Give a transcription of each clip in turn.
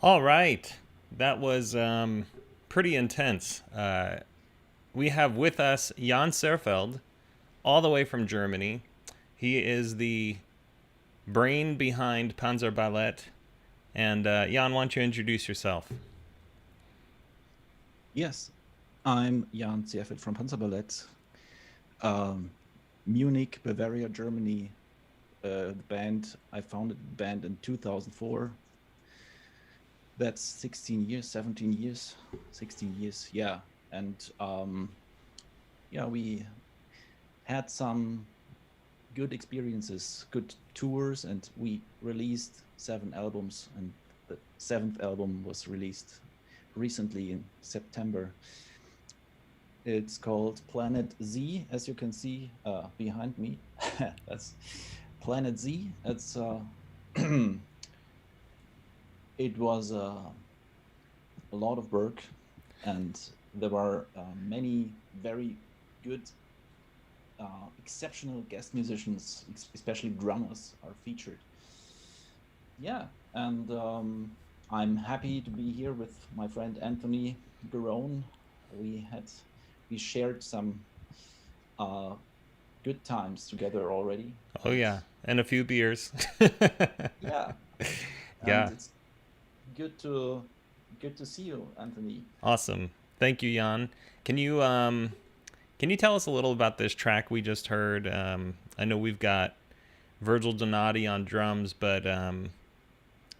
All right. That was pretty intense. We have with us Jan Zehrfeld, all the way from Germany. He is the brain behind Panzerballett. And Jan, why don't you introduce yourself? Yes, I'm Jan Zehrfeld from Panzerballett, um, Munich, Bavaria, Germany. The band I founded the band in 2004. That's 16 years, 17 years, 16 years. Yeah, and yeah, we had some good experiences, good tours, and we released 7 albums, and the seventh album was released recently in September. It's called Planet Z, as you can see behind me. That's Planet Z. It's it was a lot of work, and there were many very good, exceptional guest musicians, especially drummers, are featured. Yeah, and I'm happy to be here with my friend Anthony Garone. We had we shared some uh, good times together already, Oh, and yeah. And a few beers. yeah, and Yeah. it's good to good to see you, Anthony. Awesome. Thank you, Jan. Can you can you tell us a little about this track we just heard? I know we've got Virgil Donati on drums, but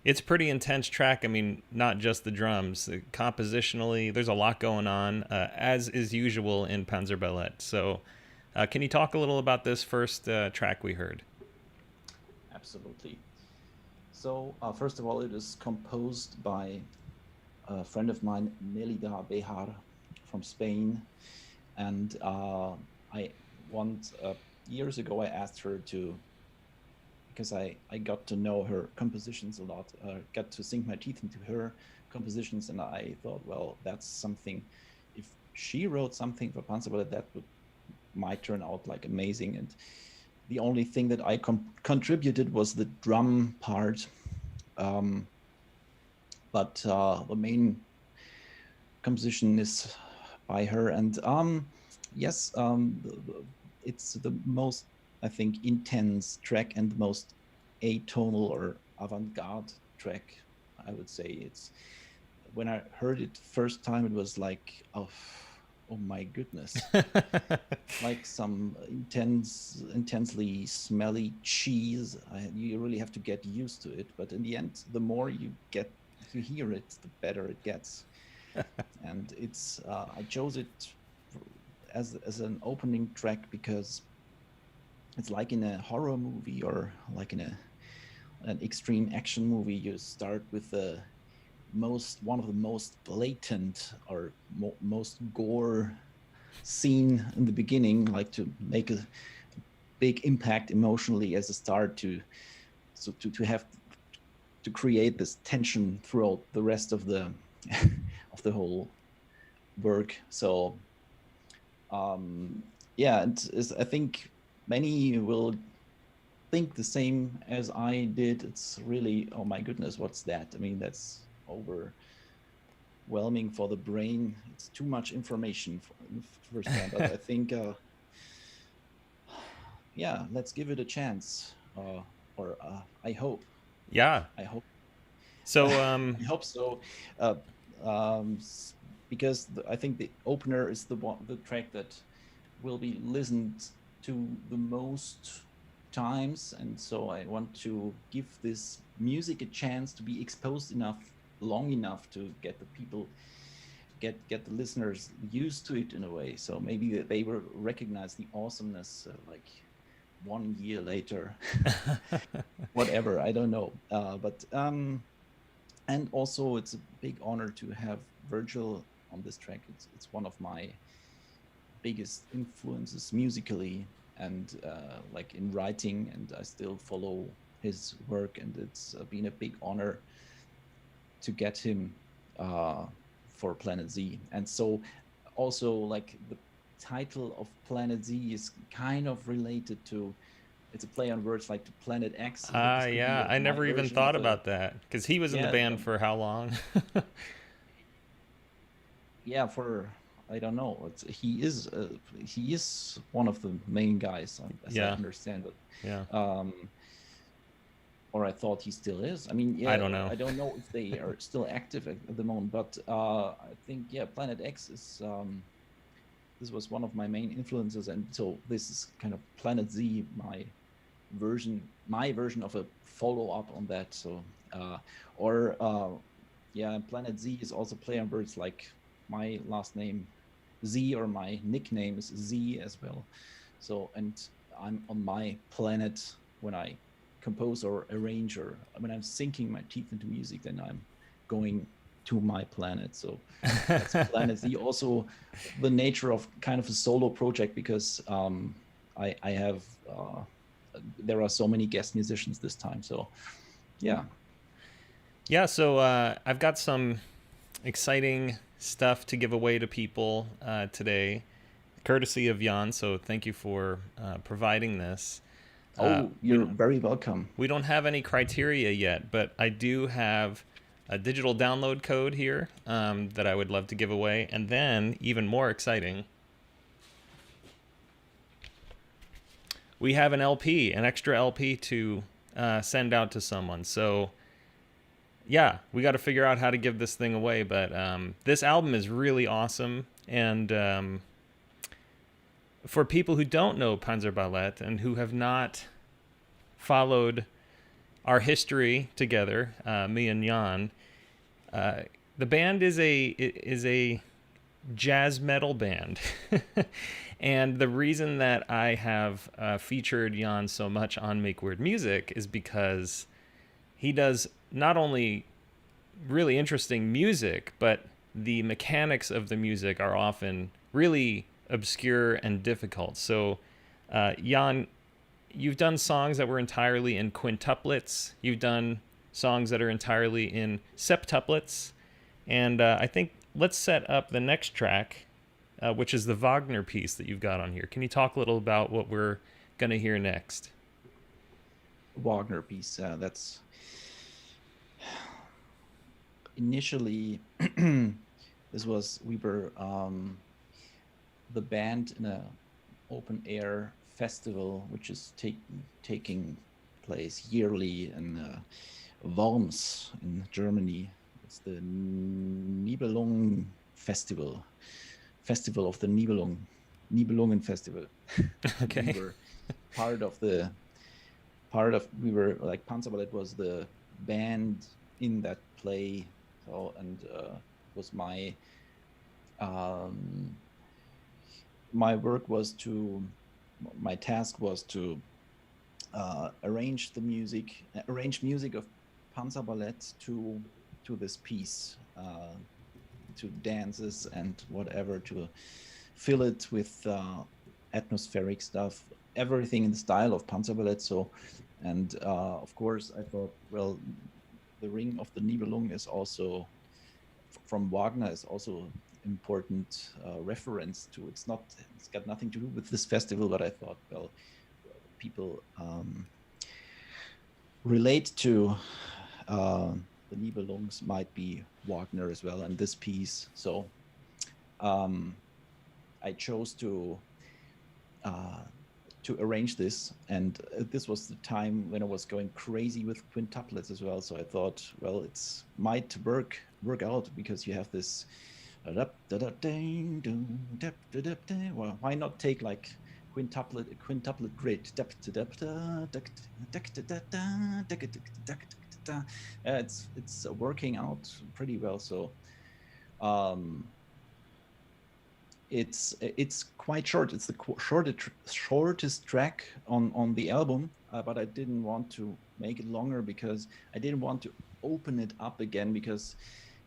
it's a pretty intense track. I mean, not just the drums. Compositionally, there's a lot going on, as is usual in Panzerballett. So, can you talk a little about this first track we heard? Absolutely. So first of all, it is composed by a friend of mine, Nelida Bejar, from Spain, and I want years ago I asked her to, because I got to know her compositions a lot, got to sink my teeth into her compositions, and I thought, well, that's something. If she wrote something for Panzerballett, that would might turn out like amazing. And the only thing that I contributed was the drum part, um, but the main composition is by her. And yes, it's the most, I think, intense track and the most atonal or avant-garde track. I would say it's when I heard it first time, it was like, oh my goodness, like some intensely smelly cheese. You really have to get used to it. But in the end, the more you hear it, the better it gets. And it's I chose it as an opening track because it's like in a horror movie or like in an extreme action movie. You start with the most one of the most blatant or most gore scene in the beginning, like to make a big impact emotionally as a start to have to create this tension throughout the rest of the of the whole work. So yeah, and I think many will think the same as I did. It's really, oh my goodness, what's that? I mean, that's overwhelming for the brain. It's too much information for the first time. But I think, yeah, let's give it a chance. Or I hope, Yeah. I hope, So, I hope so. Uh, um, because I think the opener is the track that will be listened to the most times, and so I want to give this music a chance to be exposed enough, long enough to get the people, get the listeners used to it in a way. So maybe they will recognize the awesomeness like 1 year later, whatever. I don't know, but and also it's a big honor to have Virgil on this track. It's one of my biggest influences musically and like in writing, and I still follow his work, and it's been a big honor to get him uh, for Planet Z. And so also like the title of Planet Z is kind of related to it's a play on words like to Planet X. Ah, This could be yeah. like I my never even version of thought a, about that because he was in the yeah, band for how long? yeah, for, I don't know. He is one of the main guys, as I Yeah, understand it. yeah. Um, or I thought he still is. I mean, I yeah, don't know. I don't know if they are still active at the moment, but I think, yeah, Planet X is. This was one of my main influences, and so this is kind of Planet Z, my version of a follow up on that. So, or yeah, Planet Z is also play on words like my last name Z, or my nickname is Z as well. So, and I'm on my planet when I compose or arrange, or when I'm sinking my teeth into music, then I'm going to my planet. So that's Planet Z. Also, the nature of kind of a solo project, because I have there are so many guest musicians this time. So yeah. Yeah, so I've got some exciting stuff to give away to people today, courtesy of Jan. So thank you for providing this. Uh, Oh, we you're very welcome. we don't have any criteria yet, but I do have a digital download code here that I would love to give away, and then even more exciting, we have an LP, an extra LP to send out to someone. So yeah, we got to figure out how to give this thing away. But this album is really awesome, and for people who don't know Panzerballett and who have not followed our history together, me and Jan, the band is a jazz metal band. And the reason that I have featured Jan so much on Make Weird Music is because he does not only really interesting music, but the mechanics of the music are often really obscure and difficult. So, Jan, you've done songs that were entirely in quintuplets. You've done songs that are entirely in septuplets. And I think let's set up the next track, which is the Wagner piece that you've got on here. Can you talk a little about what we're going to hear next? Wagner piece. That's initially this was we were the band in a open air festival which is taking place yearly in Worms in Germany. It's the Nibelung Festival of the Nibelungen Festival. We Okay. were we were like Panzerballett was the band in that play. So, and was um, my work was to my task was to arrange music of Panzerballett to this piece, to dances and whatever, to fill it with atmospheric stuff, everything in the style of Panzerballett. So, and of course, I thought, well, the Ring of the Nibelung is also from Wagner, is also important reference to. It's got nothing to do with this festival, but I thought, well, people relate to the Nibelungs might be Wagner as well, and this piece. So I chose to arrange this, and this was the time when I was going crazy with quintuplets as well. So I thought, well, it's might work out, because you have this. Well, why not take like quintuplet grid? It's working out pretty well. So it's quite short. It's the shortest track on the album, but I didn't want to make it longer because I didn't want to open it up again, because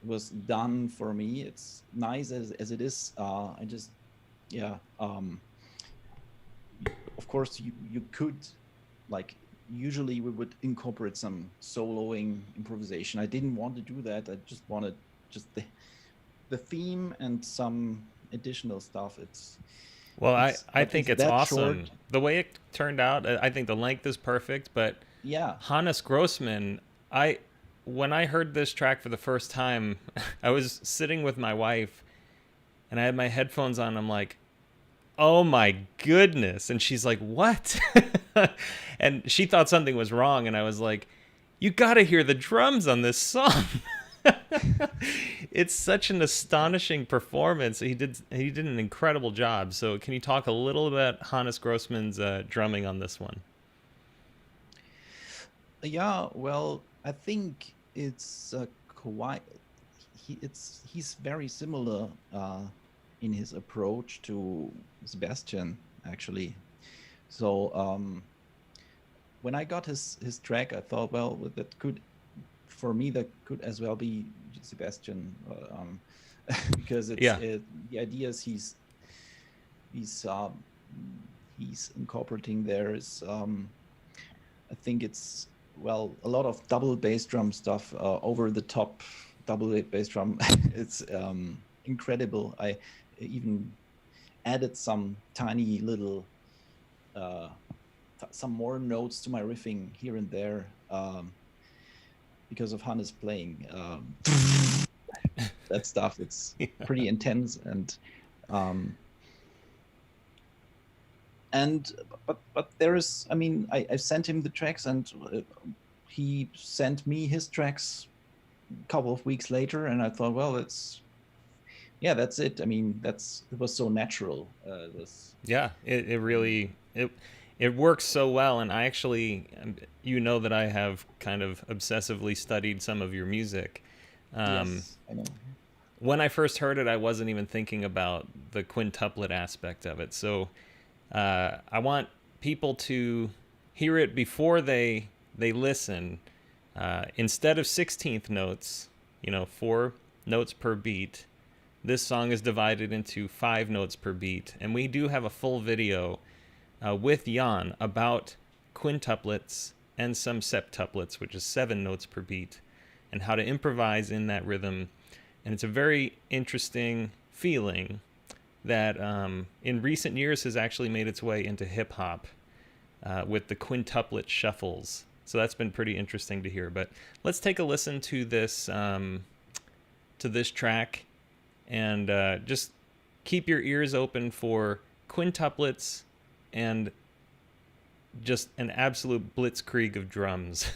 it was done for me. It's nice as it is. I just, yeah. Of course, you could, like, usually we would incorporate some soloing improvisation. I didn't want to do that. I just wanted just the theme and some additional stuff. It's Well, I But think it's it's that awesome. short. The way it turned out, I think the length is perfect, but Yeah. Hannes Grossman, I when I heard this track for the first time, I was sitting with my wife and I had my headphones on. I'm like, "Oh my goodness." And she's like, "What?" And she thought something was wrong and I was like, "You got to hear the drums on this song." It's such an astonishing performance. He did an incredible job. So can you talk a little about Hannes Grossman's drumming on this one? Yeah, well, I think it's quite he's very similar in his approach to Sebastian, actually. So when I got his track, I thought, well, that could, for me, that could as well be Sebastian, because Yeah. the idea is he's um, he's incorporating there is I think it's, well, a lot of double bass drum stuff, over the top double bass drum. It's incredible. I even added some tiny little some more notes to my riffing here and there, because of Hannes playing that stuff. It's pretty intense, um, and but there is, I mean, I sent him the tracks, and he sent me his tracks a couple of weeks later, and I thought, well, that's it. I mean, it was so natural. Yeah, it really it works so well, and I actually, you know, that I have kind of obsessively studied some of your music. Yes, I know. When I first heard it, I wasn't even thinking about the quintuplet aspect of it. So I want people to hear it before they listen. Instead of 16th notes, 4 notes per beat, this song is divided into 5 notes per beat. And we do have a full video with Jan about quintuplets and some septuplets, which is 7 notes per beat, and how to improvise in that rhythm. And it's a very interesting feeling that in recent years has actually made its way into hip hop with the quintuplet shuffles. So that's been pretty interesting to hear. But let's take a listen to this track, and just keep your ears open for quintuplets and just an absolute blitzkrieg of drums.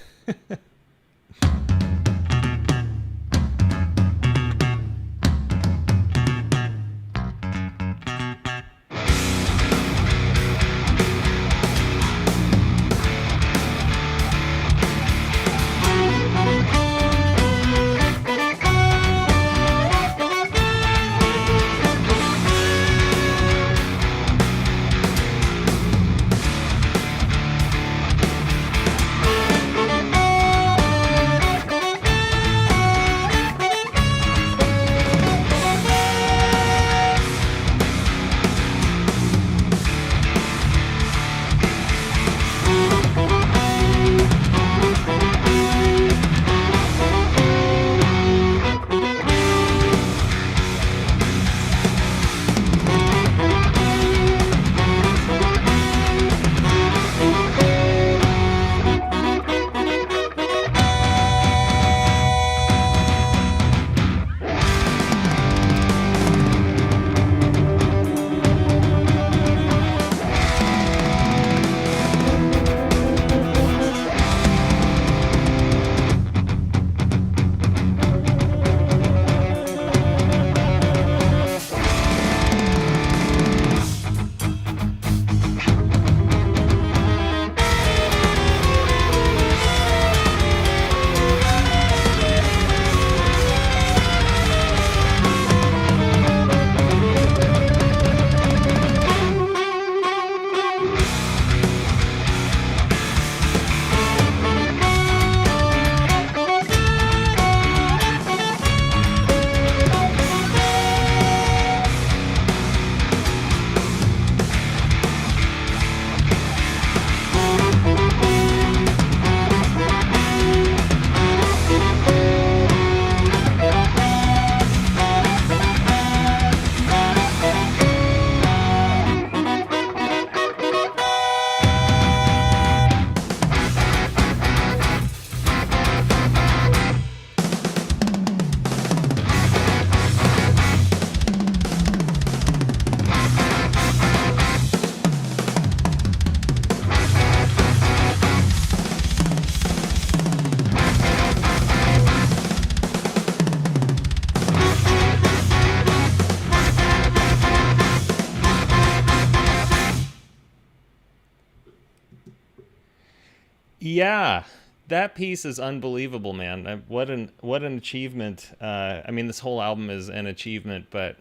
Yeah, that piece is unbelievable, man. What an achievement. I mean, this whole album is an achievement, but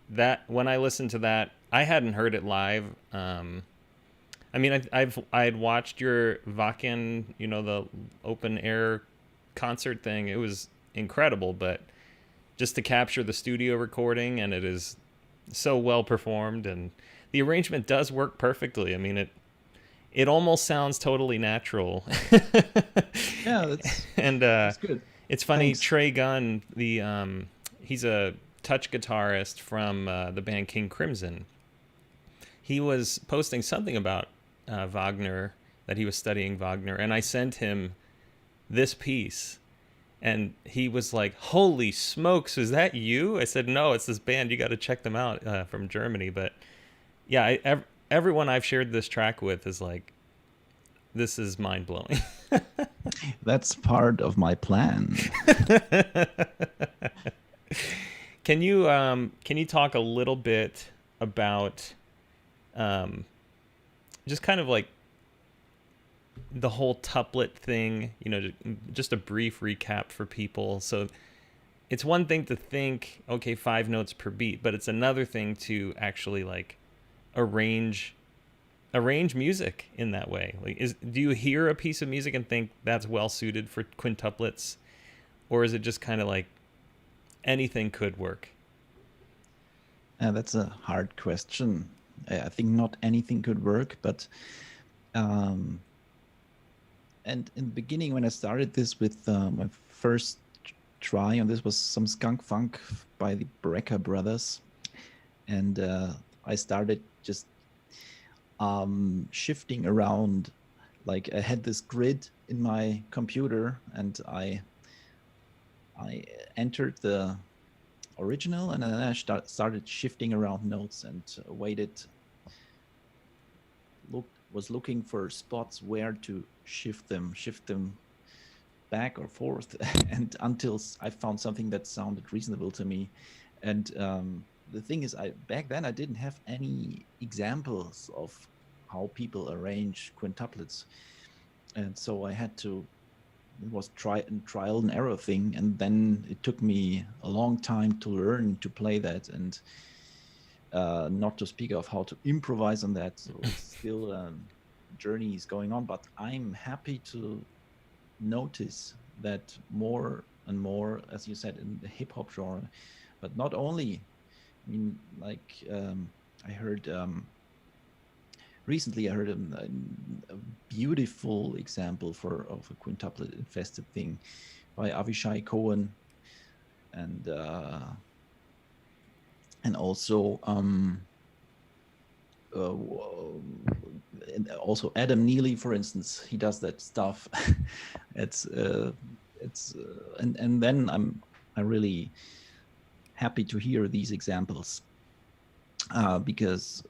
that when I listened to that, I hadn't heard it live. I mean, I had watched your Wacken, the open air concert thing. It was incredible, but just to capture the studio recording, and it is so well performed, and the arrangement does work perfectly. I mean, it almost sounds totally natural. Yeah, that's And that's good. it's funny, Thanks. Trey Gunn, he's a touch guitarist from the band King Crimson. He was posting something about Wagner, that he was studying Wagner, and I sent him this piece, and he was like, "Holy smokes, is that you?" I said, "No, it's this band. You got to check them out from Germany." But yeah, everyone I've shared this track with is like, "This is mind blowing." That's part of my plan. Can you talk a little bit about just kind of like the whole tuplet thing, just a brief recap for people. So it's one thing to think, okay, 5 notes per beat, but it's another thing to actually like arrange music in that way. Like, do you hear a piece of music and think that's well suited for quintuplets, or is it just kind of like anything could work? That's a hard question. I think not anything could work, but um, and in the beginning when I started this with my first try on this was some skunk funk by the Brecker brothers, and I started just shifting around. Like I had this grid in my computer, and I entered the original, and then I started shifting around notes and was looking for spots where to shift them back or forth, and until I found something that sounded reasonable to me. And the thing is, back then I didn't have any examples of how people arrange quintuplets, and so I had to. It was trial and error thing, and then it took me a long time to learn to play that, and not to speak of how to improvise on that. So still journey is going on, but I'm happy to notice that more and more, as you said, in the hip hop genre, but not only. I mean, like I heard recently, I heard a beautiful example of a quintuplet infested thing by Avishai Cohen, and also and also Adam Neely, for instance. He does that stuff. it's and then I'm really happy to hear these examples because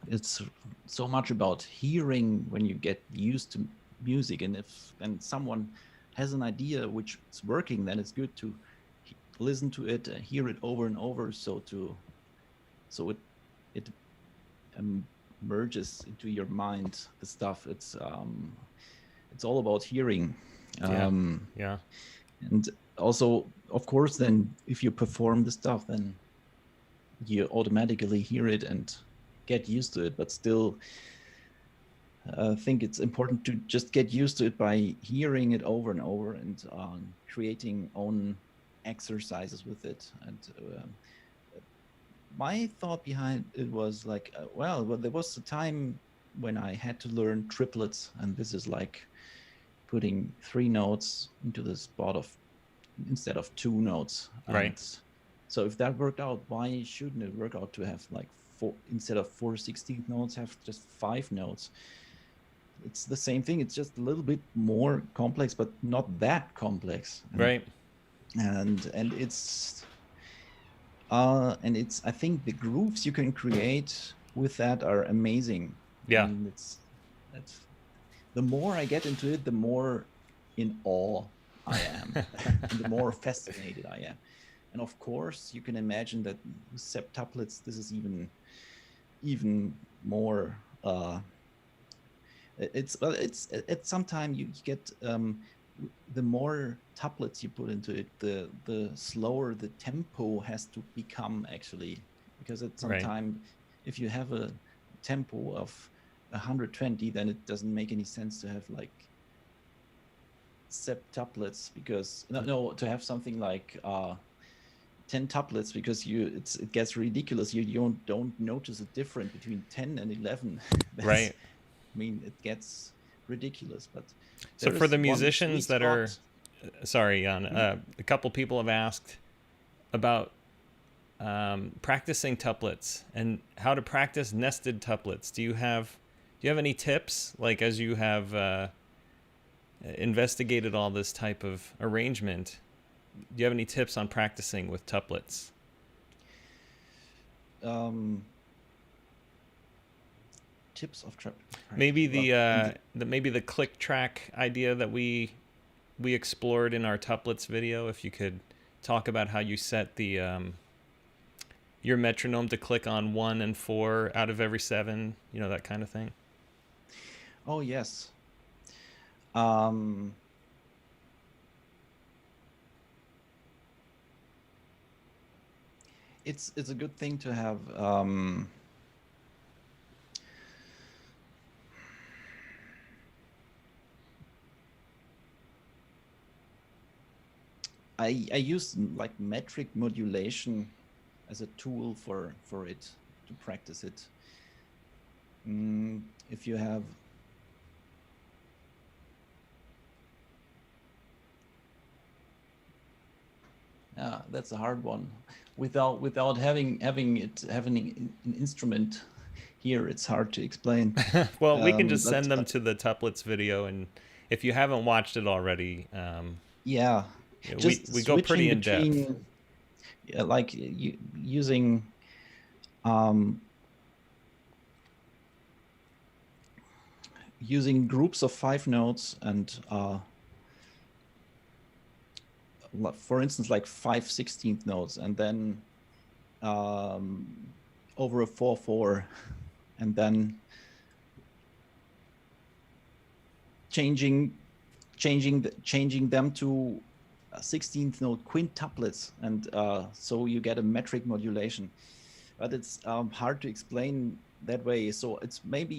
it's so much about hearing when you get used to music, and if someone has an idea which is working, then it's good to listen to it and hear it over and over, so it merges into your mind the stuff. It's all about hearing. Yeah. And also, of course, then if you perform the stuff, then you automatically hear it and get used to it. But still, I think it's important to just get used to it by hearing it over and over, and creating own exercises with it. And my thought behind it was like, well, there was a time when I had to learn triplets, and this is like putting 3 notes into the spot of instead of 2 notes. Right. And so if that worked out, why shouldn't it work out to have like 4 instead of 4/16 notes, have just 5 notes? It's the same thing. It's just a little bit more complex, but not that complex. Right. And it's I think the grooves you can create with that are amazing. Yeah. And that's the more I get into it, the more in awe I am, and the more fascinated I am. And of course, you can imagine that with septuplets, this is even more It's sometimes you get the more tuplets you put into it, the slower the tempo has to become actually, because at some Right. time, if you have a tempo of 120, then it doesn't make any sense to have like septuplets, because no, to have something like 10 tuplets, because it gets ridiculous. You don't notice a difference between 10 and 11. That's, Right. I mean, it gets ridiculous. But So there for is the one musicians sweet that are, spot. sorry, Jan, Mhm. a couple people have asked about practicing tuplets and how to practice nested tuplets. Do you have any tips, like as you have investigated all this type of arrangement? Do you have any tips on practicing with tuplets? um, Tips of Maybe practicing. Well, the in uh, the maybe the click track idea that we explored in our tuplets video. If you could talk about how you set the your metronome to click on 1 and 4 out of every 7, that kind of thing. oh yes, um, it's a good thing to have. I use like metric modulation as a tool for it, to practice it. If you have that's a hard one. Without having an instrument here, it's hard to explain. Well, we can just But send them to the tuplets video, and if you haven't watched it already, yeah, we just we go pretty switching in depth. between, like using um, using groups of 5 notes, and for instance, like 5/16 notes, and then over a 4/4, and then changing changing them to 16th note quintuplets, and so you get a metric modulation. But it's hard to explain that way. So it's might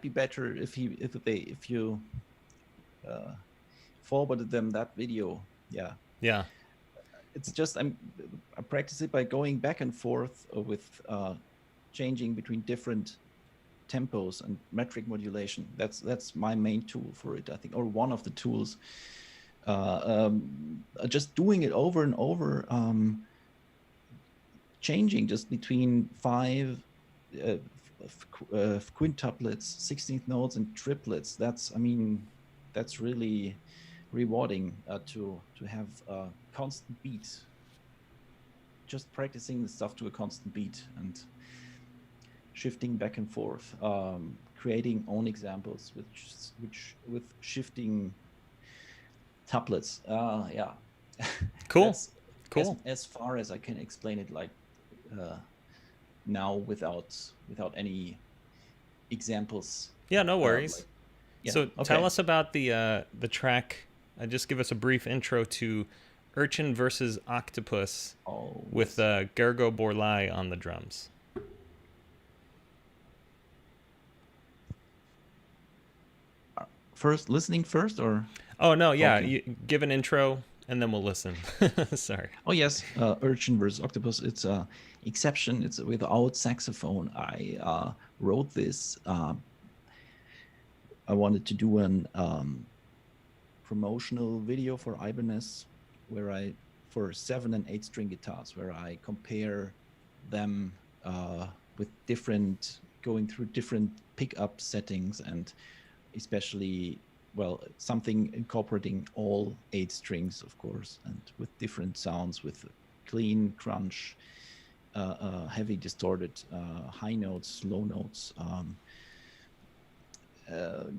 be better if you forwarded them that video. Yeah, Yeah. it's just I practice it by going back and forth with changing between different tempos and metric modulation. That's my main tool for it, I think, or one of the tools. Just doing it over and over, changing just between 5 quintuplets, 16th notes, and triplets. That's really rewarding, to have a constant beat. Just practicing the stuff to a constant beat and shifting back and forth, creating own examples which with shifting tuplets. Yeah, Cool. that's Cool. as far as I can explain it, like uh, now, without any examples. Yeah, no Like, worries. yeah, So tell okay. us about the track. Just give us a brief intro to Urchin versus Octopus Oh with yes. Gergo Borlai on the drums. First, listening first or Oh no, yeah. talking? You give an intro and then we'll listen. Sorry. Oh yes, Urchin versus Octopus. It's a exception. It's without saxophone. I wrote this. I wanted to do an promotional video for Ibanez, for 7 and 8 string guitars, where I compare them with going through different pickup settings, and especially, well, something incorporating all 8 strings, of course, and with different sounds, with clean crunch, heavy distorted high notes, low notes,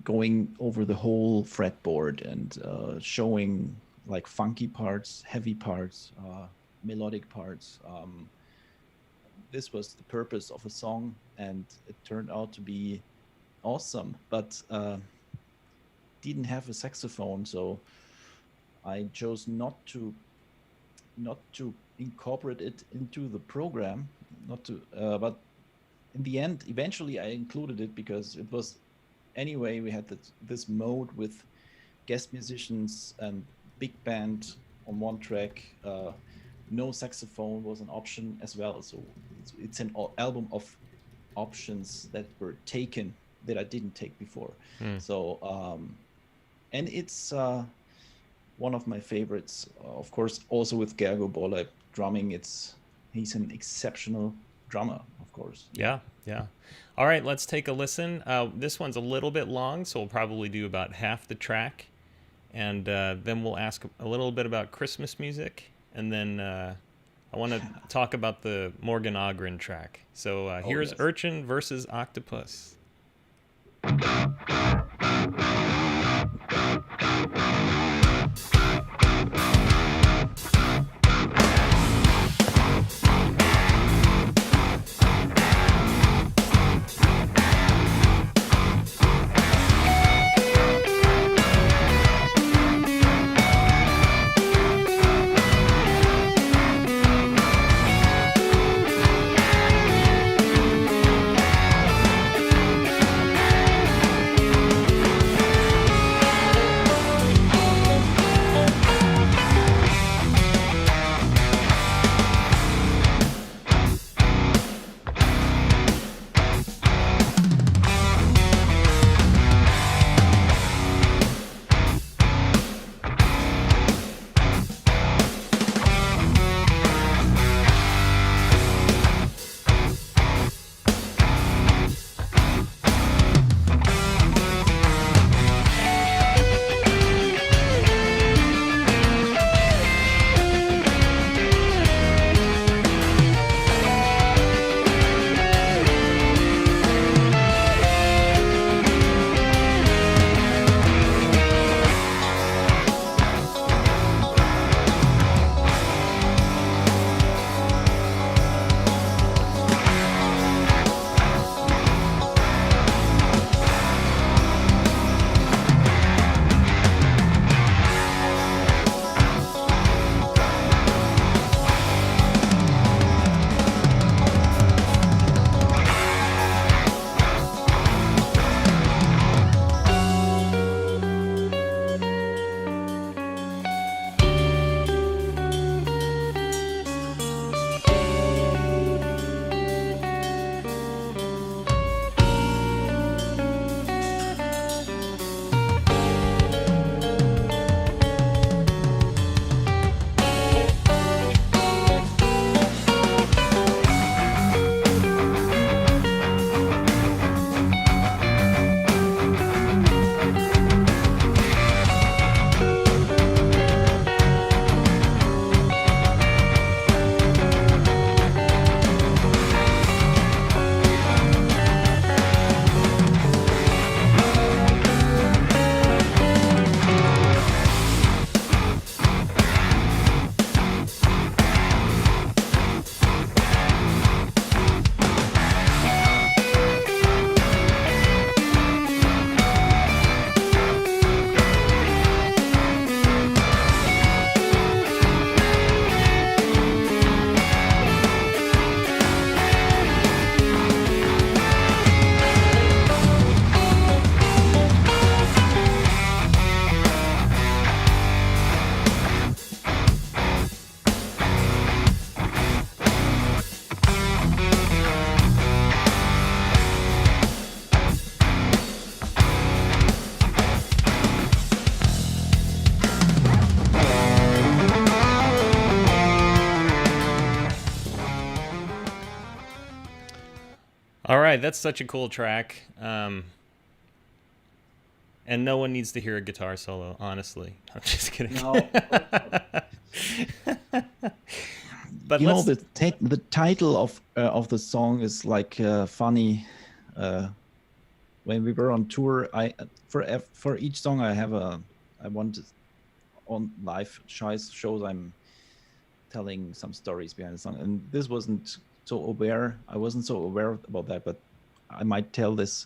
going over the whole fretboard, and showing like funky parts, heavy parts, melodic parts. This was the purpose of a song, and it turned out to be awesome. But didn't have a saxophone, so I chose not to incorporate it into the program, but in the end, eventually I included it because it was, anyway, we had this mode with guest musicians and big band on one track. No saxophone was an option as well. So it's an album of options that were taken that I didn't take before. So, and it's one of my favorites, of course, also with Gergo Bolle drumming. He's an exceptional drummer, of course. Yeah. All right, let's take a listen. This one's a little bit long, so we'll probably do about half the track, and then we'll ask a little bit about Christmas music, and then I want to talk about the Morgan Ogren track. So here's yes. Urchin versus Octopus. All right, that's such a cool track. And no one needs to hear a guitar solo, honestly. I'm just kidding. No. But you know, the title of the song is like funny. When we were on tour, for each song I wanted on live shows I'm telling some stories behind the song, and this wasn't so aware. I wasn't so aware about that, but I might tell this.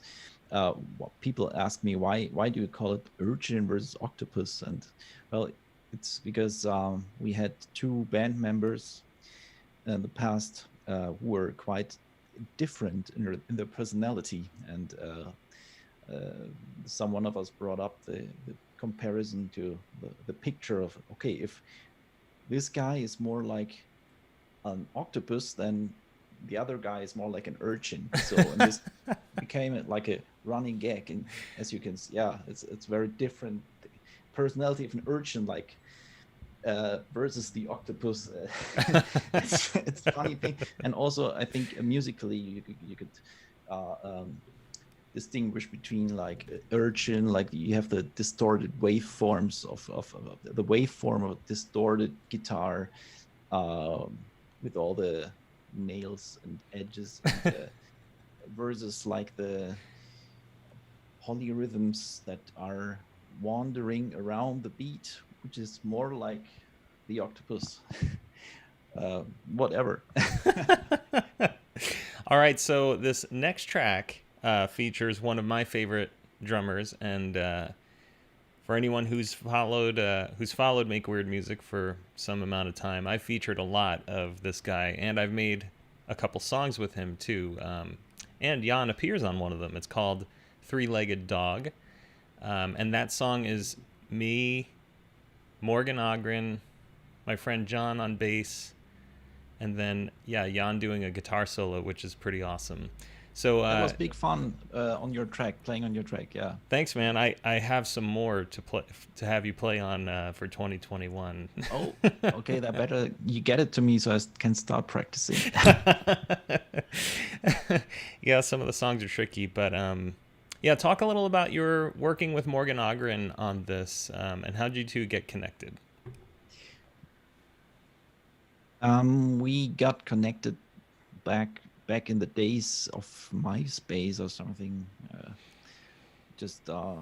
people ask me why do you call it Urchin versus Octopus? And well, it's because we had two band members in the past who were quite different in their personality, and some one of us brought up the comparison to the picture of, okay, if this guy is more like an octopus, then the other guy is more like an urchin. So and this became like a running gag, and as you can see, yeah, it's very different personality of an urchin, like versus the octopus. It's a funny thing. And also I think musically you could distinguish between like urchin, like you have the distorted waveforms of the waveform of distorted guitar with all the nails and edges, and, versus like the polyrhythms that are wandering around the beat, which is more like the octopus. Whatever. All right, so this next track features one of my favorite drummers, and for anyone who's followed Make Weird Music for some amount of time, I've featured a lot of this guy, and I've made a couple songs with him too. And Jan appears on one of them. It's called Three-Legged Dog, and that song is me, Morgan Ogren, my friend John on bass, and then Jan doing a guitar solo, which is pretty awesome. So that was big fun on your track, playing on your track. Yeah. Thanks, man. I have some more to have you play on for 2021. Oh, okay. That better you get it to me so I can start practicing. Yeah, some of the songs are tricky, but yeah, talk a little about your working with Morgan Ogren on this, and how did you two get connected? We got connected back in the days of MySpace or something. Just I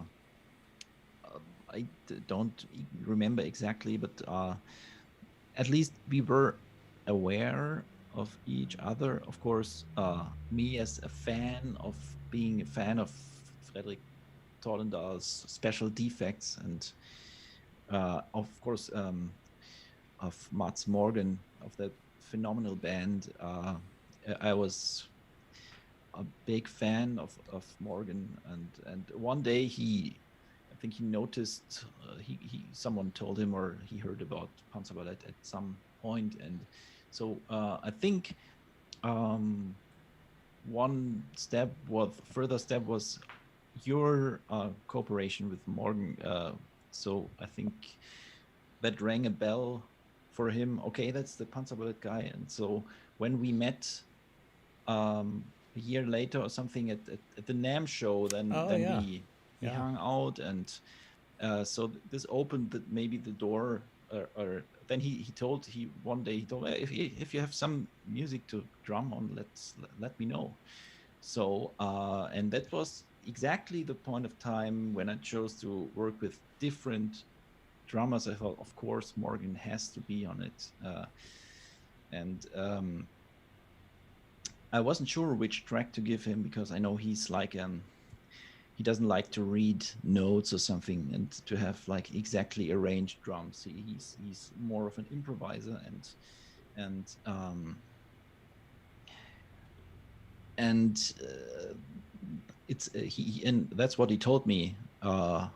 don't remember exactly, but at least we were aware of each other. Of course, me as a fan of being a fan of Frederick Tordendahl's Special Defects, and of course of Mats Morgan, of that phenomenal band. I was a big fan of Morgan, and one day I think he noticed someone told him, or he heard about Panzerballett at some point, and so I think one further step was your cooperation with Morgan. So I think that rang a bell for him. Okay, that's the Panzerballett guy. And so when we met a year later or something at the NAMM show, then we hung out, and so this opened maybe the door. Or then he told me, if you have some music to drum on, let me know. So and that was exactly the point of time when I chose to work with different drummers. I thought, of course, Morgan has to be on it, and I wasn't sure which track to give him, because I know he's like he doesn't like to read notes or something and to have like exactly arranged drums. He's more of an improviser, and it's and that's what he told me. The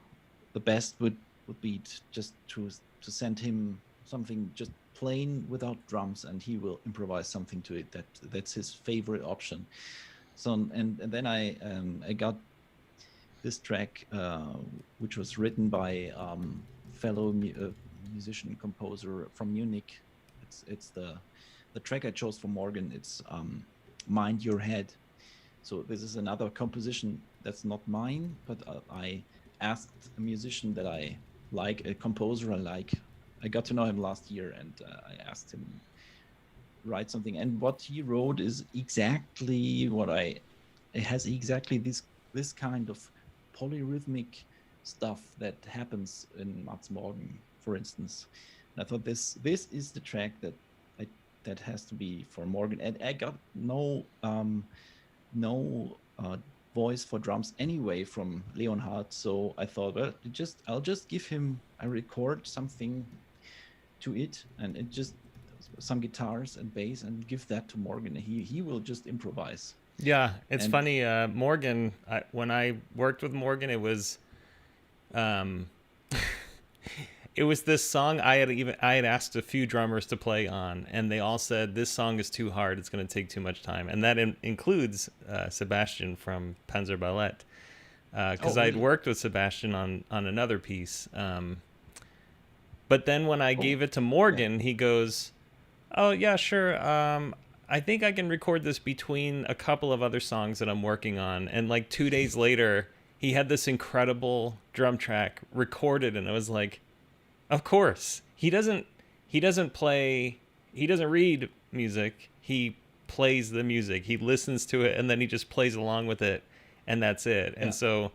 best would be just to send him something just plain without drums, and he will improvise something to it. That's his favorite option. So and then I got this track, which was written by fellow musician composer from Munich. It's the track I chose for Morgan. It's Mind Your Head. So this is another composition that's not mine, but I asked a musician that I like, a composer I like. I got to know him last year, and I asked him write something. And what he wrote is exactly it has exactly this kind of polyrhythmic stuff that happens in Mats Morgan, for instance. And I thought this is the track that has to be for Morgan. And I got no voice for drums anyway from Leonhard. So I thought, well, I'll just give him, I record something to it, and it just some guitars and bass, and give that to Morgan. He will just improvise. Yeah, it's funny. Morgan, when I worked with Morgan, it was, it was this song I had asked a few drummers to play on, and they all said this song is too hard. It's going to take too much time, and that includes Sebastian from Panzerballett, because I had worked with Sebastian on another piece. But then when I gave it to Morgan, he goes, "Oh yeah, sure. I think I can record this between a couple of other songs that I'm working on." And like 2 days later, he had this incredible drum track recorded, and I was like, of course. He doesn't read music. He plays the music. He listens to it, and then he just plays along with it, and that's it. Yeah. And so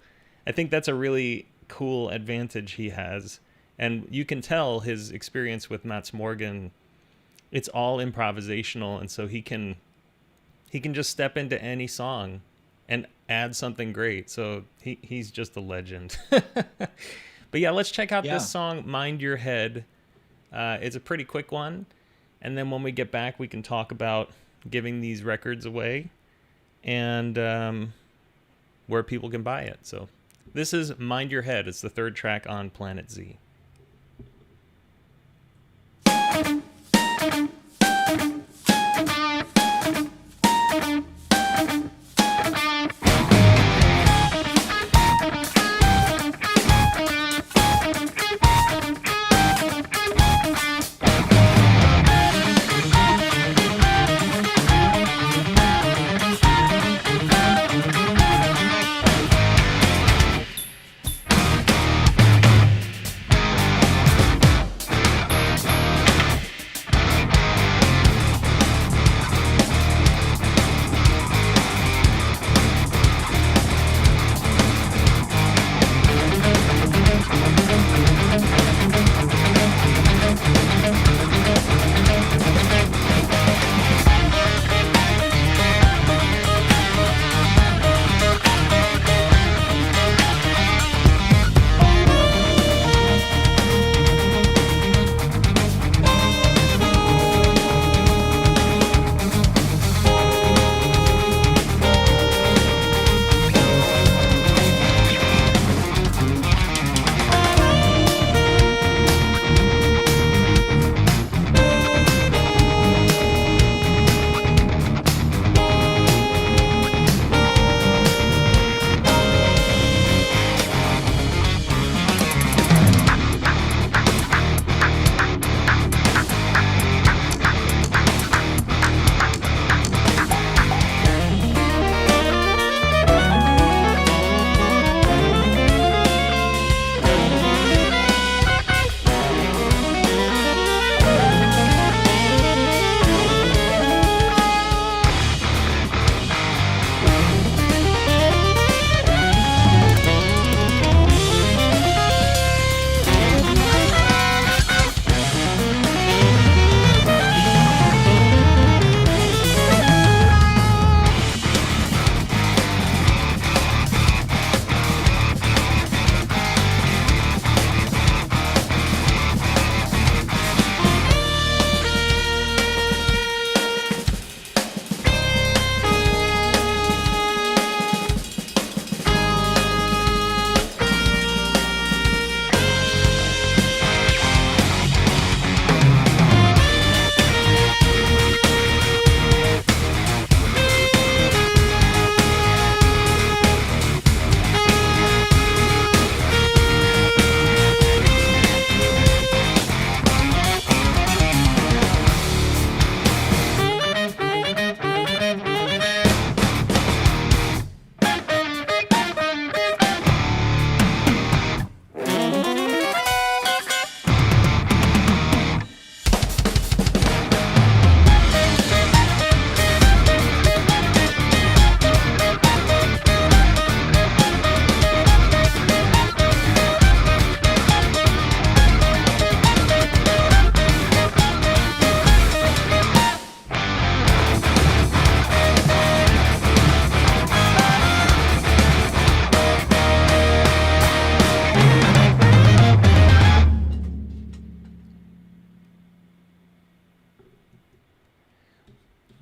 I think that's a really cool advantage he has. And you can tell his experience with Mats Morgan, it's all improvisational, and so he can just step into any song and add something great. So he's just a legend. But yeah, let's check out this song, Mind Your Head. It's a pretty quick one. And then when we get back, we can talk about giving these records away and where people can buy it. So this is Mind Your Head. It's the third track on Planet Z.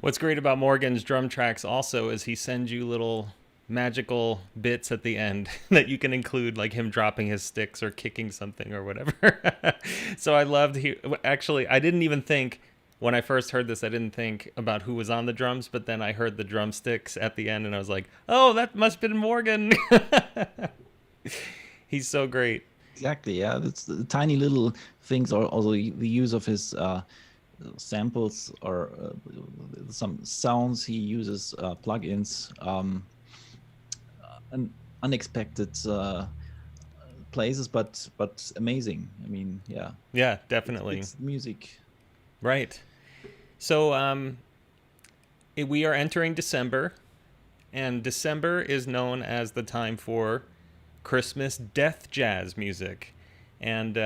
What's great about Morgan's drum tracks also is he sends you little magical bits at the end that you can include, like him dropping his sticks or kicking something or whatever. So I loved he actually I didn't even think when I first heard this, I didn't think about who was on the drums, but then I heard the drumsticks at the end and I was like, oh, that must have been Morgan. He's so great. Exactly. Yeah, it's the tiny little things, or also the use of his samples or some sounds he uses, plugins, and unexpected places, but amazing. I mean, yeah, Yeah, definitely. it's music. Right. So we are entering December, and December is known as the time for Christmas death jazz music. And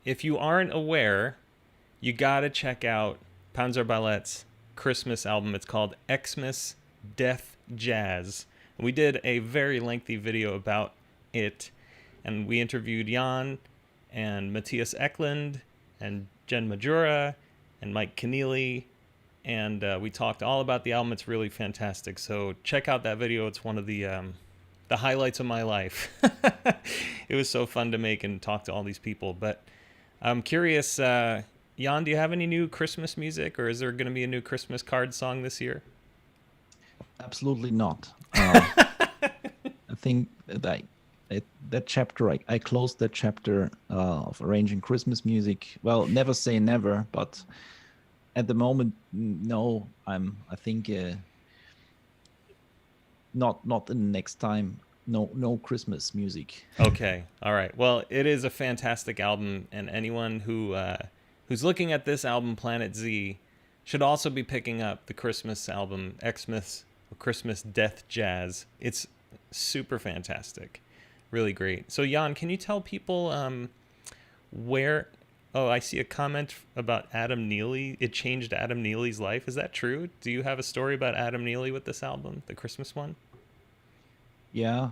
if you aren't aware, you gotta check out Panzerballett's Christmas album. It's called Xmas Death Jazz. We did a very lengthy video about it, and we interviewed Jan and Matthias Eklund and Jen Majura and Mike Keneally, and we talked all about the album. It's really fantastic. So check out that video. It's one of the highlights of my life. It was so fun to make and talk to all these people. But I'm curious, Jan, do you have any new Christmas music, or is there going to be a new Christmas card song this year? Absolutely not. I think that chapter, I closed that chapter of arranging Christmas music. Well, never say never, but at the moment, no. I think not in the next time. No Christmas music. Okay, all right. Well, it is a fantastic album, and anyone who's looking at this album, Planet Z, should also be picking up the Christmas album, Xmas Christmas Death Jazz. It's super fantastic, really great. So Jan, can you tell people where? Oh, I see a comment about Adam Neely. It changed Adam Neely's life. Is that true? Do you have a story about Adam Neely with this album, the Christmas one? Yeah.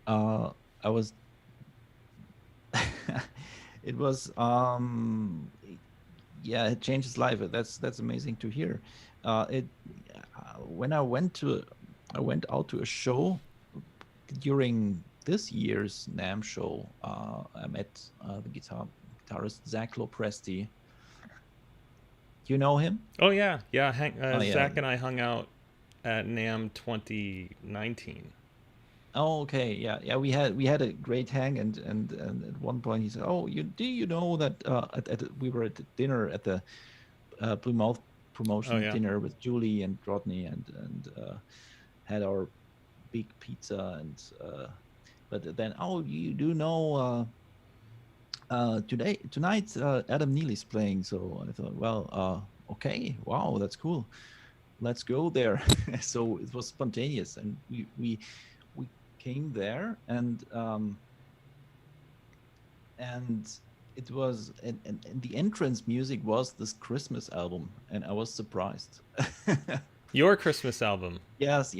I was. It was. Yeah, it changed his life. That's amazing to hear. It when I went out to a show during this year's NAMM show. I met the guitarist Zach Lopresti. Do you know him? Oh yeah. Yeah. Yeah. Zach and I hung out at NAMM 2019. Oh, okay. Yeah. We had a great hang, and at one point he said, "Oh, do you know that we were at dinner at the Blue Mouth promotion dinner with Julie and Rodney, and had our big pizza, and but then, oh, you do know tonight Adam Neely's playing." So I thought, well, okay, wow, that's cool. Let's go there. So it was spontaneous, and we came there, and it was, and the entrance music was this Christmas album, and I was surprised. Your Christmas album. Yes.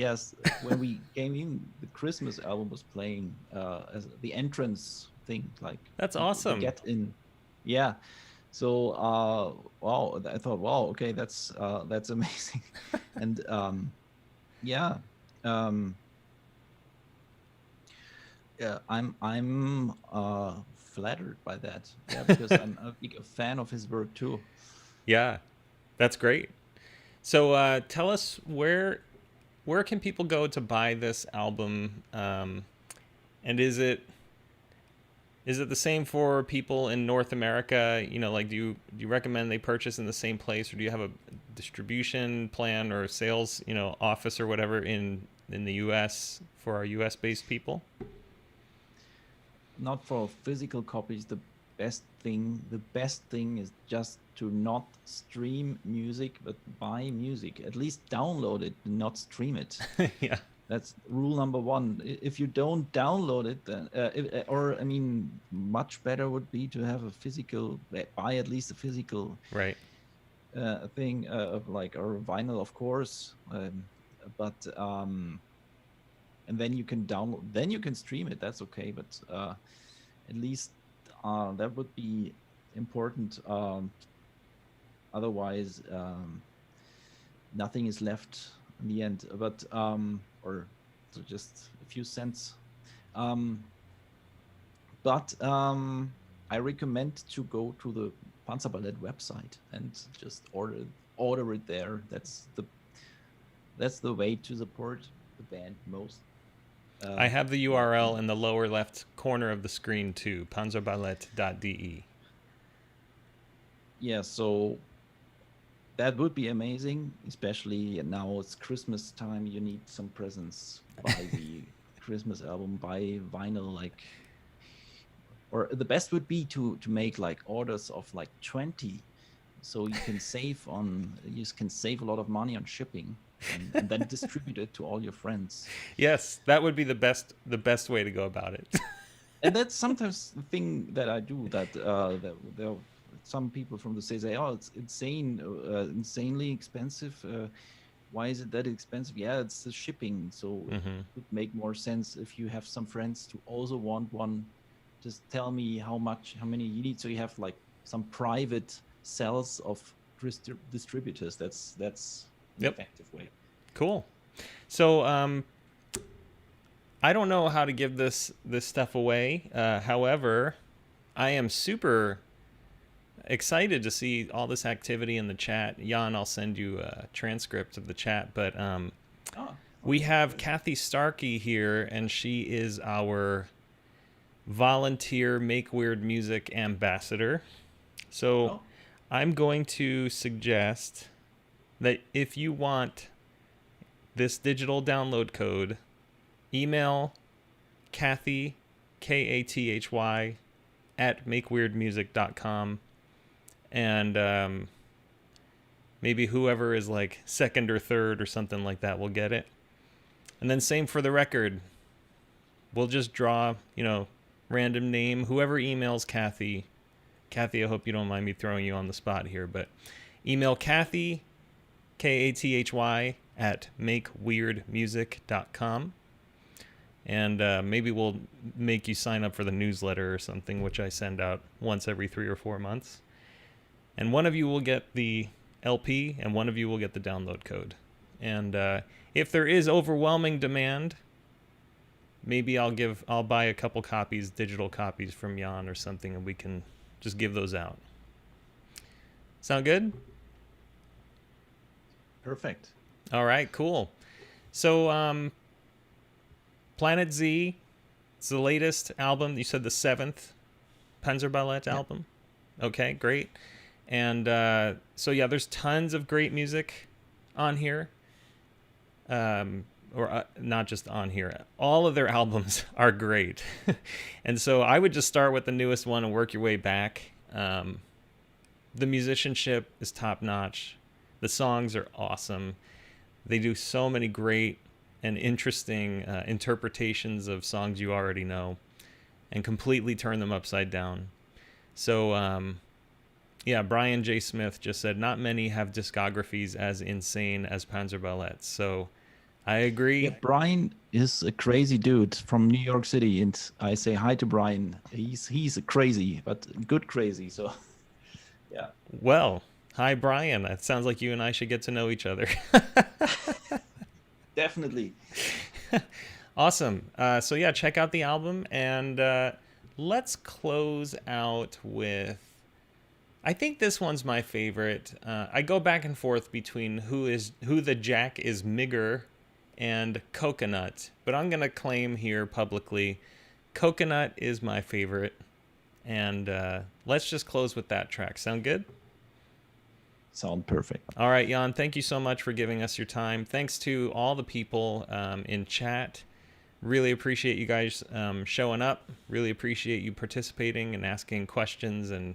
When we came in, the Christmas album was playing as the entrance thing. Like, that's awesome. Get in, yeah. So wow, I thought, wow, okay, that's amazing, and yeah. Yeah, I'm flattered by that. Yeah, because I'm a big fan of his work too. Yeah, that's great. So tell us where can people go to buy this album, and is it the same for people in North America? You know, like do you recommend they purchase in the same place, or do you have a distribution plan or sales office or whatever in the U.S. for our U.S. based people? Not for physical copies. The best thing is just to not stream music, but buy music. At least download it, not stream it. Yeah, that's rule number one. If you don't download it, then much better would be to have a physical, buy at least a physical right thing of like, or vinyl, of course, but and then you can download, then you can stream it. That's okay, but at least that would be important. Otherwise, nothing is left in the end, but or so just a few cents. But I recommend to go to the Panzerballett website and just order it there. That's the way to support the band most. I have the URL in the lower left corner of the screen too, panzerballett.de. Yeah, so that would be amazing, especially now it's Christmas time. You need some presents. Buy the Christmas album, buy vinyl, like, or the best would be to make like orders of like 20, so you can save a lot of money on shipping, and then distribute it to all your friends. Yes, that would be the best way to go about it. And that's sometimes the thing that I do. That there are some people from the say, "Oh, it's insanely expensive. Why is it that expensive?" Yeah, it's the shipping. So it would make more sense if you have some friends to also want one. Just tell me how many you need. So you have like some private cells of distributors. That's an effective way. Cool. So I don't know how to give this stuff away. However, I am super excited to see all this activity in the chat. Jan, I'll send you a transcript of the chat. But we have Kathy Starkey here, and she is our volunteer Make Weird Music ambassador. So I'm going to suggest that if you want this digital download code, email Kathy, Kathy, at makeweirdmusic.com, and maybe whoever is like second or third or something like that will get it. And then same for the record. We'll just draw, random name, whoever emails Kathy. Kathy, I hope you don't mind me throwing you on the spot here, but email Kathy, Kathy, at makeweirdmusic.com. And maybe we'll make you sign up for the newsletter or something, which I send out once every 3 or 4 months. And one of you will get the LP, and one of you will get the download code. And if there is overwhelming demand, maybe I'll buy a couple copies, digital copies from Jan or something, and we can just give those out. Sound good? Perfect. All right, cool. So, Planet Z, it's the latest album. You said the 7th Panzerballett album. Okay, great. And so, yeah, there's tons of great music on here. Or not just on here. All of their albums are great. And so I would just start with the newest one and work your way back. The musicianship is top notch. The songs are awesome. They do so many great and interesting interpretations of songs you already know and completely turn them upside down. So, yeah, Brian J. Smith just said, not many have discographies as insane as Panzerballett. So I agree. Yeah, Brian is a crazy dude from New York City, and I say hi to Brian. He's a crazy, but good crazy. So, yeah. Well, hi, Brian. It sounds like you and I should get to know each other. Definitely. Awesome. So yeah, check out the album, and let's close out with, I think this one's my favorite. I go back and forth between who the Jack is Migger and Coconut, but I'm gonna claim here publicly Coconut is my favorite, and let's just close with that track. Sound good? Sound perfect. All right, Jan, thank you so much for giving us your time. Thanks to all the people in chat. Really appreciate you guys showing up. Really appreciate you participating and asking questions and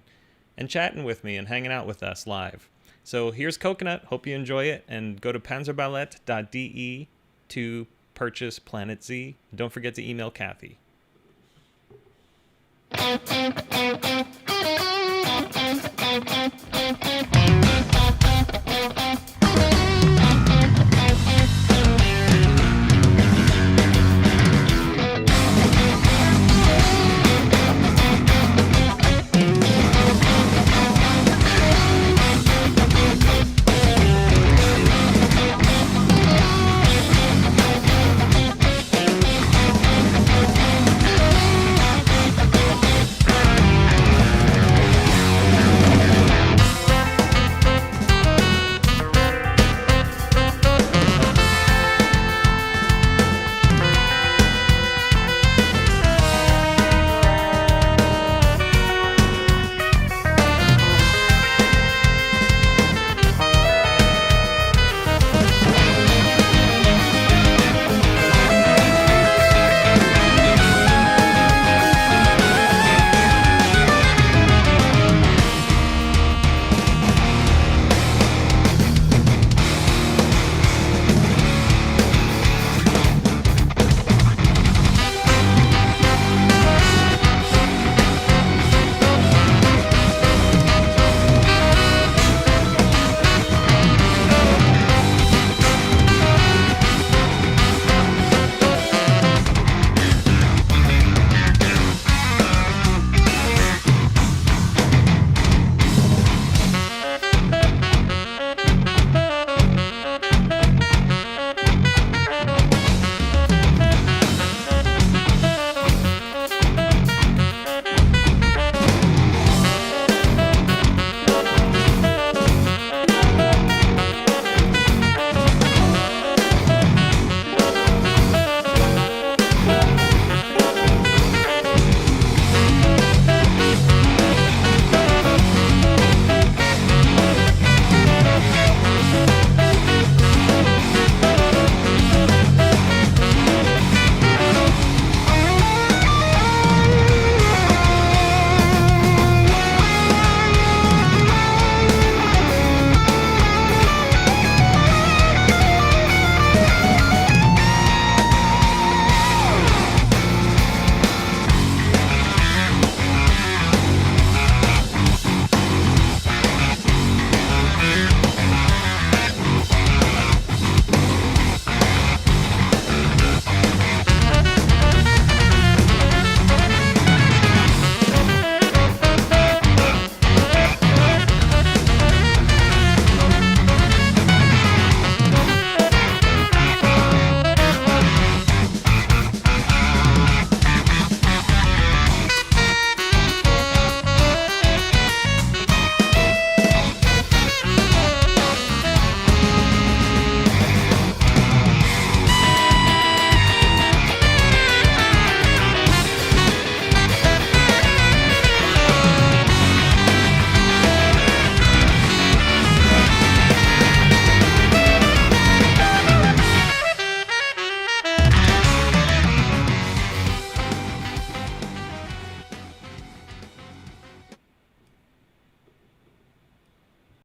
chatting with me and hanging out with us live. So here's Coconut. Hope you enjoy it, and go to panzerballett.de to purchase Planet Z. Don't forget to email Kathy.